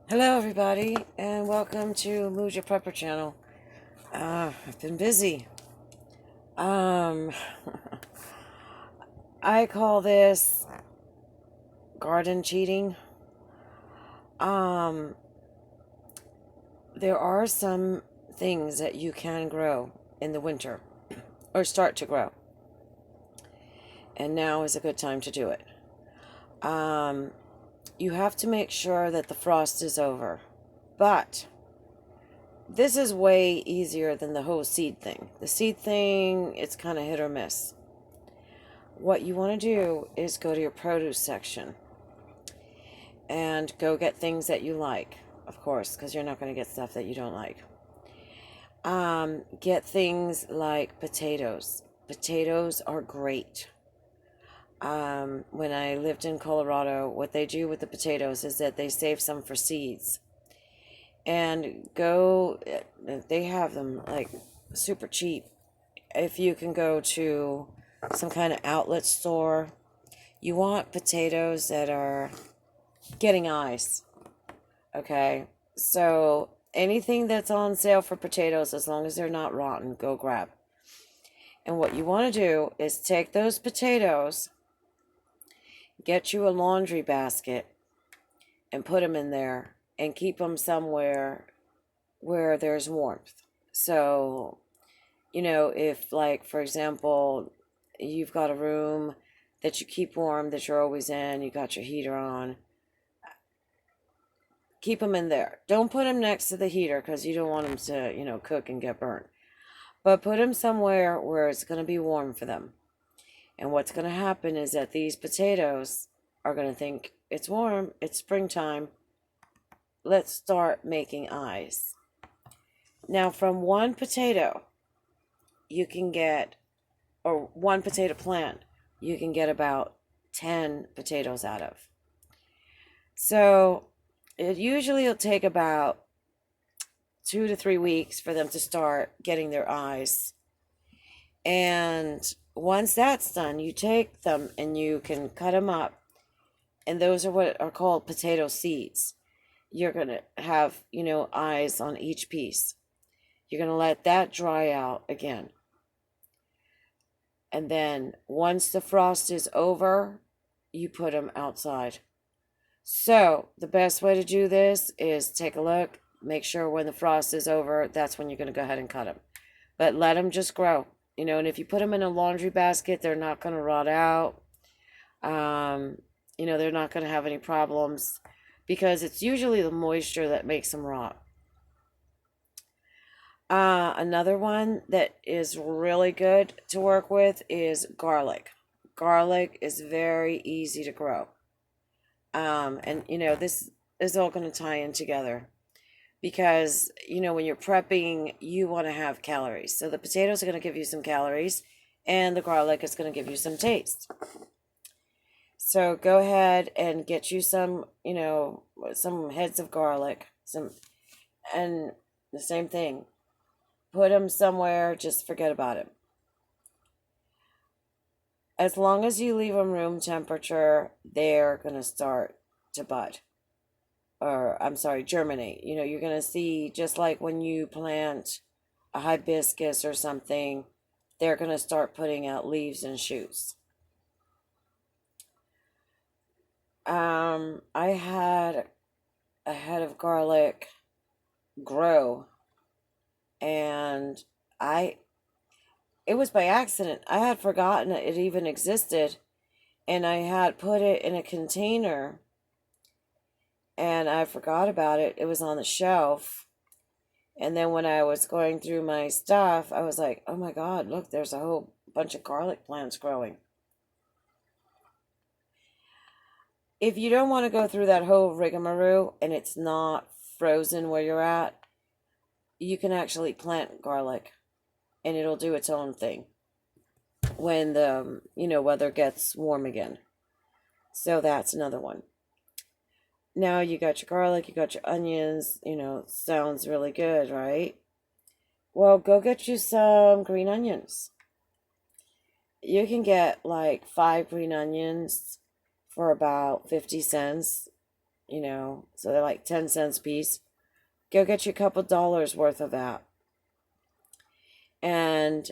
Hello, everybody, and welcome to Muja Prepper Channel. I've been busy. Um, I call this garden cheating. Um, there are some things that you can grow in the winter or start to grow, and now is a good time to do it. Um, you have to make sure that the frost is over, but this is way easier than the whole seed thing. The seed thing, it's kind of hit or miss. What you want to do is go to your produce section and go get things that you like, of course, because you're not going to get stuff that you don't like. Get things like potatoes. Potatoes are great. When I lived in Colorado, what they do with the potatoes is that they save some for seeds. And they have them like super cheap. If you can go to some kind of outlet store, you want potatoes that are getting eyes. Okay. So anything that's on sale for potatoes, as long as they're not rotten, go grab. And what you want to do is take those potatoes, get you a laundry basket, and put them in there and keep them somewhere where there's warmth. So, if, like, for example, you've got a room that you keep warm, that you're always in, you got your heater on, keep them in there. Don't put them next to the heater because you don't want them to, cook and get burnt. But put them somewhere where it's going to be warm for them. And what's going to happen is that these potatoes are going to think, it's warm, it's springtime, let's start making eyes. Now, from one potato, you can get, or one potato plant, you can get about 10 potatoes out of. So it usually will take about 2 to 3 weeks for them to start getting their eyes. And once that's done, you take them and you can cut them up. And those are what are called potato seeds. You're going to have, eyes on each piece. You're going to let that dry out again. And then once the frost is over, you put them outside. So the best way to do this is take a look, make sure when the frost is over, that's when you're going to go ahead and cut them. But let them just grow, and if you put them in a laundry basket, they're not going to rot out. They're not going to have any problems because it's usually the moisture that makes them rot. Another one that is really good to work with is garlic. Garlic is very easy to grow. And this is all going to tie in together because, when you're prepping, you want to have calories. So the potatoes are going to give you some calories and the garlic is going to give you some taste. So go ahead and get you some, some heads of garlic, and the same thing. Put them somewhere, just forget about it. As long as you leave them room temperature, they're going to start to bud. Or, I'm sorry, germinate. You're going to see, just like when you plant a hibiscus or something, they're going to start putting out leaves and shoots. I had a head of garlic grow, and it was by accident. I had forgotten it even existed, and I had put it in a container, and I forgot about it. It was on the shelf, and then when I was going through my stuff, I was like, oh my God, look, there's a whole bunch of garlic plants growing. If you don't want to go through that whole rigmarole and it's not frozen where you're at, you can actually plant garlic and it'll do its own thing when the weather gets warm again. So that's another one. Now you got your garlic, you got your onions, sounds really good, right? Well, go get you some green onions. You can get like 5 green onions for about 50 cents. so they're like 10 cents a piece. Go get you a couple dollars worth of that. And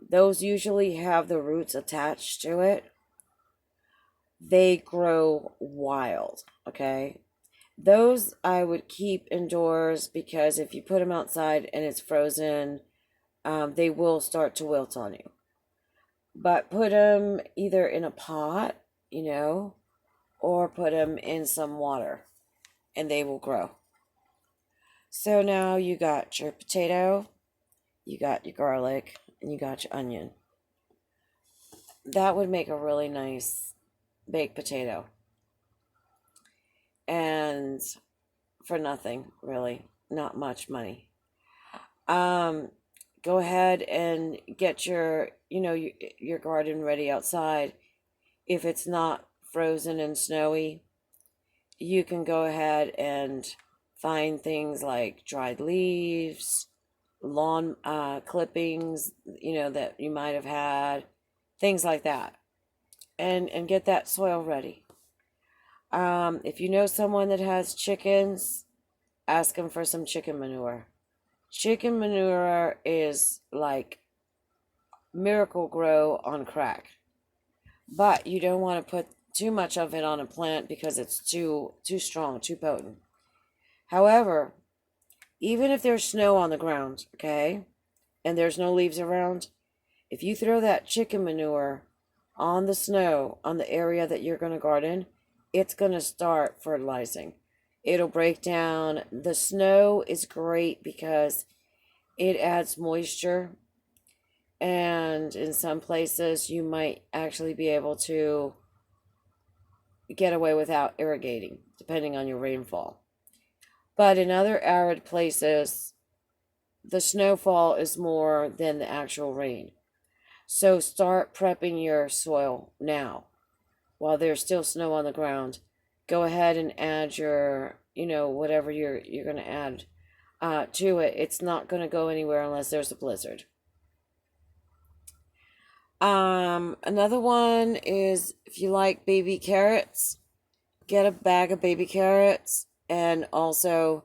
those usually have the roots attached to it. They grow wild, okay? Those I would keep indoors because if you put them outside and it's frozen, they will start to wilt on you. But put them either in a pot, or put them in some water and they will grow. So now you got your potato, you got your garlic, and you got your onion. That would make a really nice baked potato. And for nothing, really, not much money. Um, Go ahead and get your garden ready outside. If it's not frozen and snowy, you can go ahead and find things like dried leaves, lawn clippings, that you might have had, things like that, and get that soil ready. If you know someone that has chickens, ask them for some chicken manure. Chicken manure is like Miracle-Gro on crack, but you don't want to put too much of it on a plant because it's too strong, too potent. However, even if there's snow on the ground, okay, and there's no leaves around, if you throw that chicken manure on the snow on the area that you're going to garden, it's going to start fertilizing. It'll break down. The snow is great because it adds moisture, and in some places you might actually be able to get away without irrigating, depending on your rainfall. But in other arid places, the snowfall is more than the actual rain. So start prepping your soil now while there's still snow on the ground. Go ahead and add your, whatever you're going to add to it. It's not going to go anywhere unless there's a blizzard. Another one is if you like baby carrots, get a bag of baby carrots and also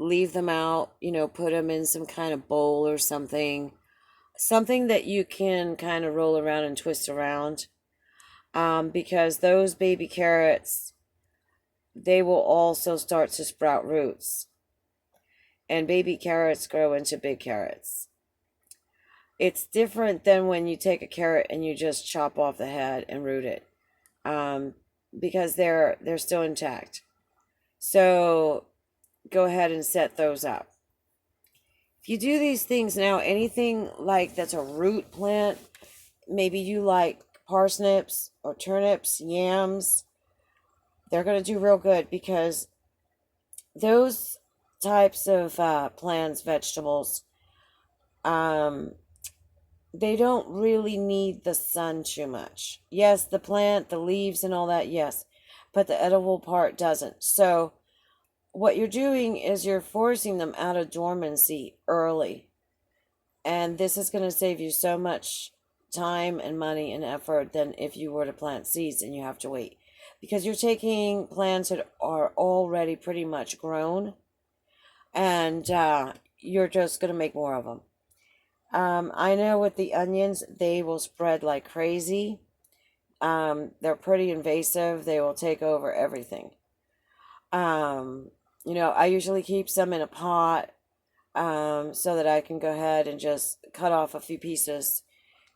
leave them out, put them in some kind of bowl or something that you can kind of roll around and twist around. Because those baby carrots, they will also start to sprout roots. And baby carrots grow into big carrots. It's different than when you take a carrot and you just chop off the head and root it, because they're still intact. So go ahead and set those up. If you do these things now, anything like that's a root plant, maybe you like parsnips or turnips, yams, they're going to do real good because those types of plants, vegetables, they don't really need the sun too much. Yes, the plant, the leaves and all that, yes, but the edible part doesn't. So what you're doing is you're forcing them out of dormancy early. And this is going to save you so much time and money and effort than if you were to plant seeds and you have to wait. Because you're taking plants that are already pretty much grown and you're just going to make more of them. I know with the onions, they will spread like crazy. They're pretty invasive. They will take over everything. I usually keep some in a pot so that I can go ahead and just cut off a few pieces,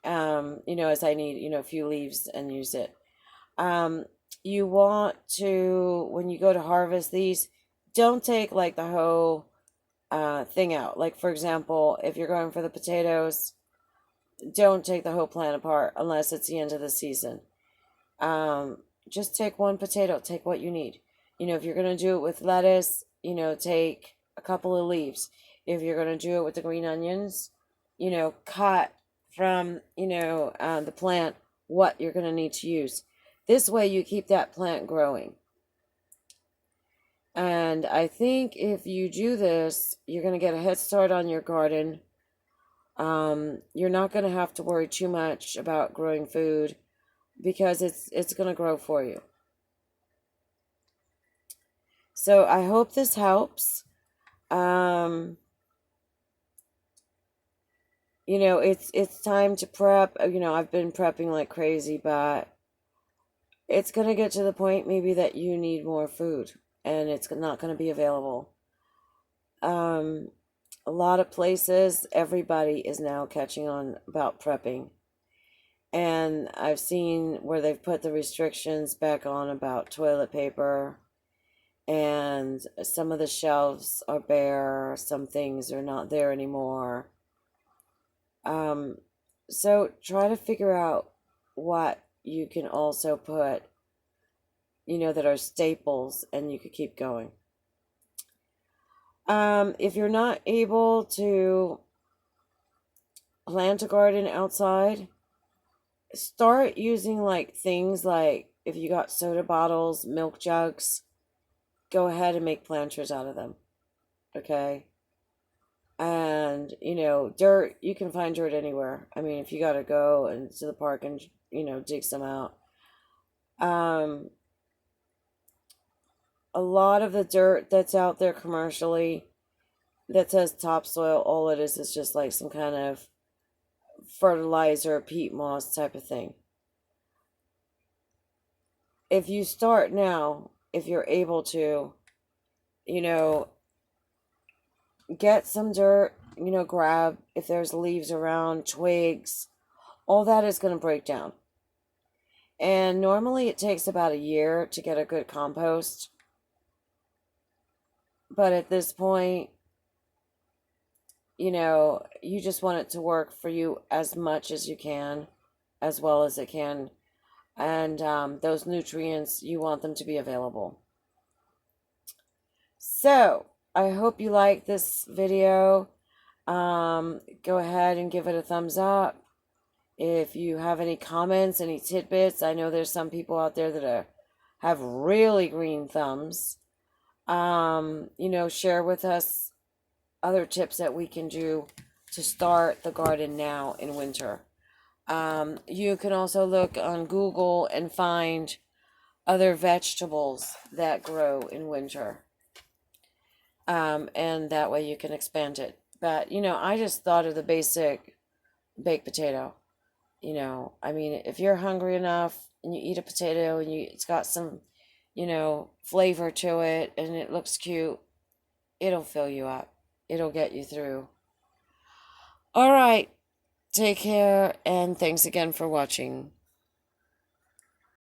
as I need, a few leaves and use it. You want to, when you go to harvest these, don't take like the whole thing out. Like, for example, if you're going for the potatoes, don't take the whole plant apart unless it's the end of the season. Just take one potato, take what you need. If you're going to do it with lettuce, take a couple of leaves. If you're going to do it with the green onions, cut from, the plant what you're going to need to use. This way you keep that plant growing. And I think if you do this, you're going to get a head start on your garden. You're not going to have to worry too much about growing food because it's going to grow for you. So I hope this helps. Um, it's time to prep. I've been prepping like crazy, but it's gonna get to the point maybe that you need more food and it's not gonna be available. Um, a lot of places, everybody is now catching on about prepping. And I've seen where they've put the restrictions back on about toilet paper, and some of the shelves are bare, some things are not there anymore. Um, so try to figure out what you can also put, that are staples and you could keep going. If you're not able to plant a garden outside, start using like things like if you got soda bottles, milk jugs, go ahead and make planters out of them. Okay. And, dirt, you can find dirt anywhere. I mean, if you got to go and to the park and, dig some out. Um, a lot of the dirt that's out there commercially that says topsoil, all it is just like some kind of fertilizer, peat moss type of thing. If you start now, if you're able to, you know, get some dirt, grab if there's leaves around, twigs, all that is going to break down. And normally it takes about a year to get a good compost. But at this point, you just want it to work for you as much as you can, as well as it can. And those nutrients, you want them to be available. So, I hope you like this video. Go ahead and give it a thumbs up. If you have any comments, any tidbits, I know there's some people out there that have really green thumbs. Share with us other tips that we can do to start the garden now in winter. You can also look on Google and find other vegetables that grow in winter. And that way you can expand it. But, I just thought of the basic baked potato. I mean, if you're hungry enough and you eat a potato and it's got some, flavor to it and it looks cute, it'll fill you up. It'll get you through. All right. Take care and thanks again for watching.